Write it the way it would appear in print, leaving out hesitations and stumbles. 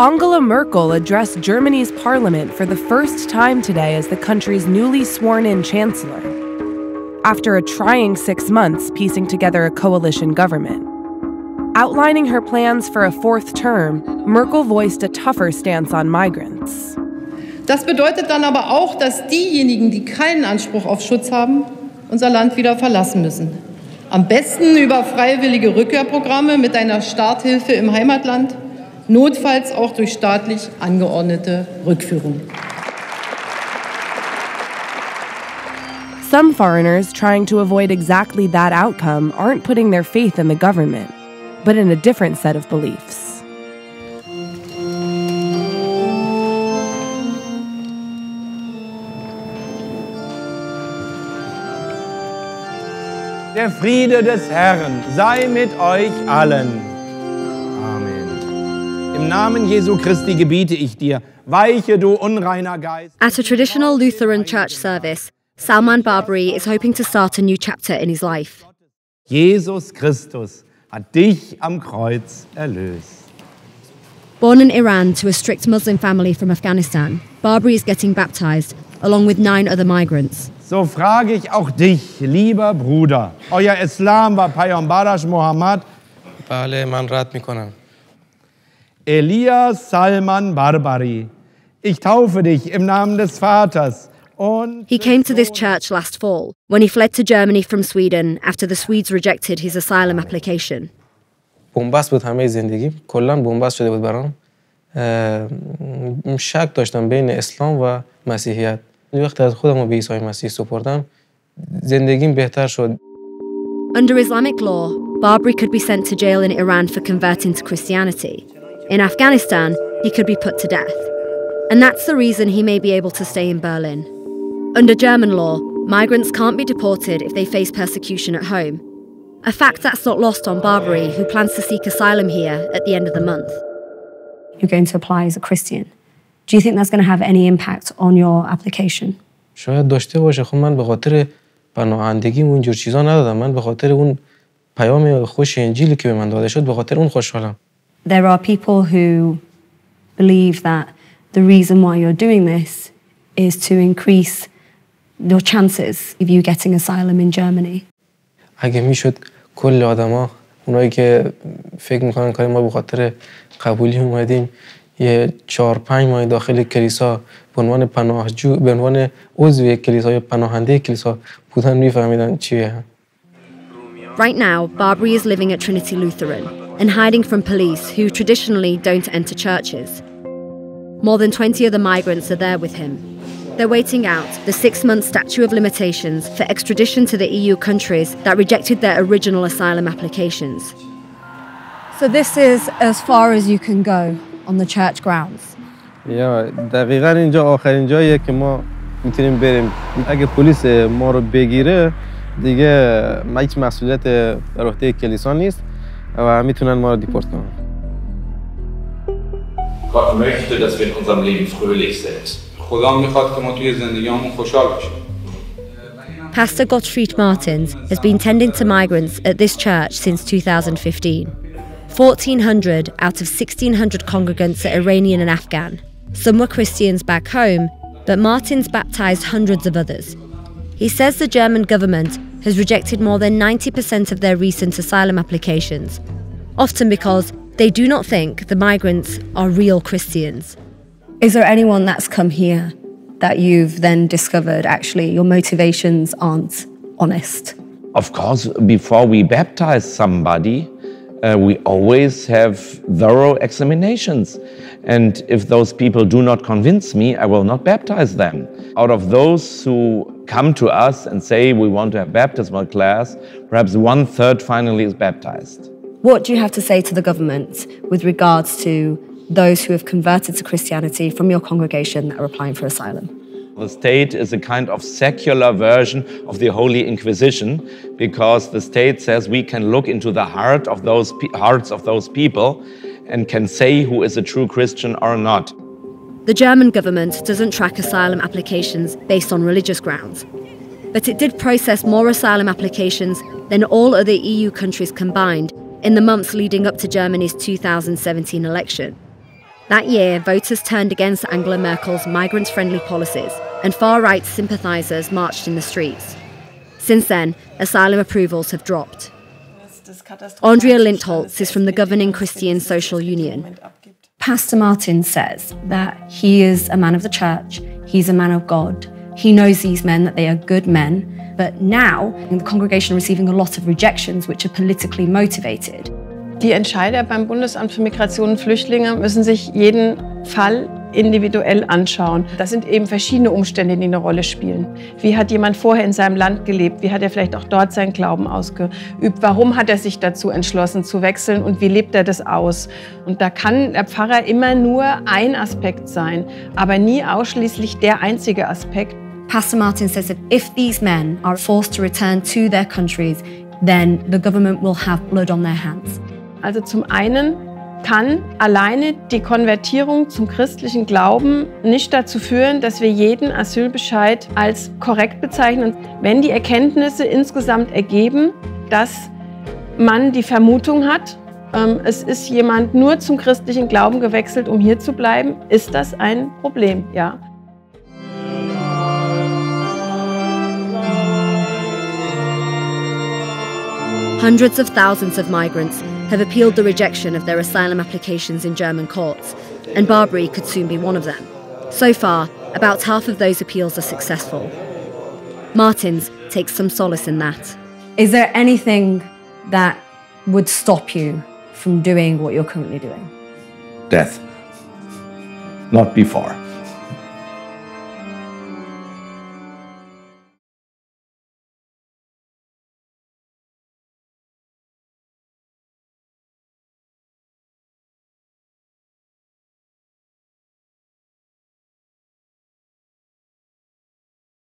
Angela Merkel addressed Germany's parliament for the first time today as the country's newly sworn-in chancellor, after a trying 6 months piecing together a coalition government. Outlining her plans for a fourth term, Merkel voiced a tougher stance on migrants. Das bedeutet dann aber auch, dass diejenigen, die keinen Anspruch auf Schutz haben, unser Land wieder verlassen müssen. Am besten über freiwillige Rückkehrprogramme mit einer Starthilfe im Heimatland, notfalls auch durch staatlich angeordnete Rückführung. Some foreigners trying to avoid exactly that outcome aren't putting their faith in the government, but in a different set of beliefs. Der Friede des Herrn sei mit euch allen. Amen. Im Namen Jesu Christi gebiete ich dir, weiche du unreiner Geist. At a traditional Lutheran Church service, Salman Barbari is hoping to start a new chapter in his life. Jesus Christus hat dich am Kreuz erlöst. Born in Iran to a strict Muslim family from Afghanistan, Barbari is getting baptized, along with 9 other migrants. So frage ich auch dich, lieber Bruder. Euer Islam war Peyambarash Mohammed. بله من رد میکنم. Elias Salman Barbari. Ich taufe dich im Namen des Vaters. Und He came to this church last fall when he fled to Germany from Sweden after the Swedes rejected his asylum application. بنبست بود همه زندگی. کلاً بنبست شده بود برام. شک داشتم بین اسلام و مسیحیت. وقتی از خودم به عیسی مسیح سپردم زندگیم بهتر شد. Under Islamic law, Barbari could be sent to jail in Iran for converting to Christianity. In Afghanistan, he could be put to death. And that's the reason he may be able to stay in Berlin. Under German law, migrants can't be deported if they face persecution at home. A fact that's not lost on Barbari, who plans to seek asylum here at the end of the month. You're going to apply as a Christian. Do you think that's going to have any impact on your application? شاید داشته باشه. خب من به خاطر پناهندگی و اینجور چیزا ندادم. من به خاطر اون پیام خوش انجیلی که به من داده شد به خاطر اون خوشحالم. There are people who believe that the reason why you're doing this is to increase your chances of you getting asylum in Germany. اگه میشد کل آدما اونایی که فکر میکنن که ما به خاطر قبولی اومدیم یه 4-5 ماه داخل کلیسا به عنوان پناهجو به عنوان عضو کلیسا یا پناهنده کلیسا بودن میفهمیدن چیه. Right now, Barbari is living at Trinity Lutheran and hiding from police who traditionally don't enter churches. More than 20 other migrants are there with him. They're waiting out the 6-month statute of limitations for extradition to the EU countries that rejected their original asylum applications. So this is as far as you can go on the church grounds. یا دقیقاً اینجا آخرین جاییه که ما میتونیم بریم. اگه پلیس ما رو بگیره دیگه هیچ مسئولیت بر عهده کلیسا نیست و میتونن ما رو دیپورت کنن. Gott möchte, dass wir in unserem Leben fröhlich sind. خدا میخواد که ما توی زندگیمون خوشحال باشیم. Pastor Gottfried Martins has been tending to migrants at this church since 2015. 1,400 out of 1,600 congregants are Iranian and Afghan. Some were Christians back home, but Martins baptized hundreds of others. He says the German government has rejected more than 90% of their recent asylum applications, often because they do not think the migrants are real Christians. Is there anyone that's come here that you've then discovered actually your motivations aren't honest? Of course, before we baptize somebody, we always have thorough examinations. And if those people do not convince me, I will not baptize them. Out of those who come to us and say we want to have baptismal class, perhaps 1/3 finally is baptized. What do you have to say to the government with regards to those who have converted to Christianity from your congregation that are applying for asylum? The state is a kind of secular version of the Holy Inquisition because the state says we can look into the hearts of those people and can say who is a true Christian or not. The German government doesn't track asylum applications based on religious grounds, but it did process more asylum applications than all other EU countries combined in the months leading up to Germany's 2017 election. That year, voters turned against Angela Merkel's migrant-friendly policies, and far-right sympathisers marched in the streets. Since then, asylum approvals have dropped. Andrea Lindholtz is from the governing Christian Social Union. Pastor Martin says that he is a man of the church, he's a man of God. He knows these men, that they are good men, but now the congregation are receiving a lot of rejections which are politically motivated. Die Entscheider beim Bundesamt für Migration und Flüchtlinge müssen sich jeden Fall individuell anschauen. Das sind eben verschiedene Umstände, die eine Rolle spielen. Wie hat jemand vorher in seinem Land gelebt? Wie hat er vielleicht auch dort seinen Glauben ausgeübt? Warum hat er sich dazu entschlossen zu wechseln und wie lebt er das aus? Und da kann der Pfarrer immer nur ein Aspekt sein, aber nie ausschließlich der einzige Aspekt. Pastor Martin says that if these men are forced to return to their countries, then the government will have blood on their hands. Also zum einen kann alleine die Konvertierung zum christlichen Glauben nicht dazu führen, dass wir jeden Asylbescheid als korrekt bezeichnen. Wenn die Erkenntnisse insgesamt ergeben, dass man die Vermutung hat, es ist jemand nur zum christlichen Glauben gewechselt, um hier zu bleiben, ist das ein Problem, ja. Hundreds of thousands of migrants have appealed the rejection of their asylum applications in German courts, and Barbari could soon be one of them. So far, about half of those appeals are successful. Martins takes some solace in that. Is there anything that would stop you from doing what you're currently doing? Death. Not before.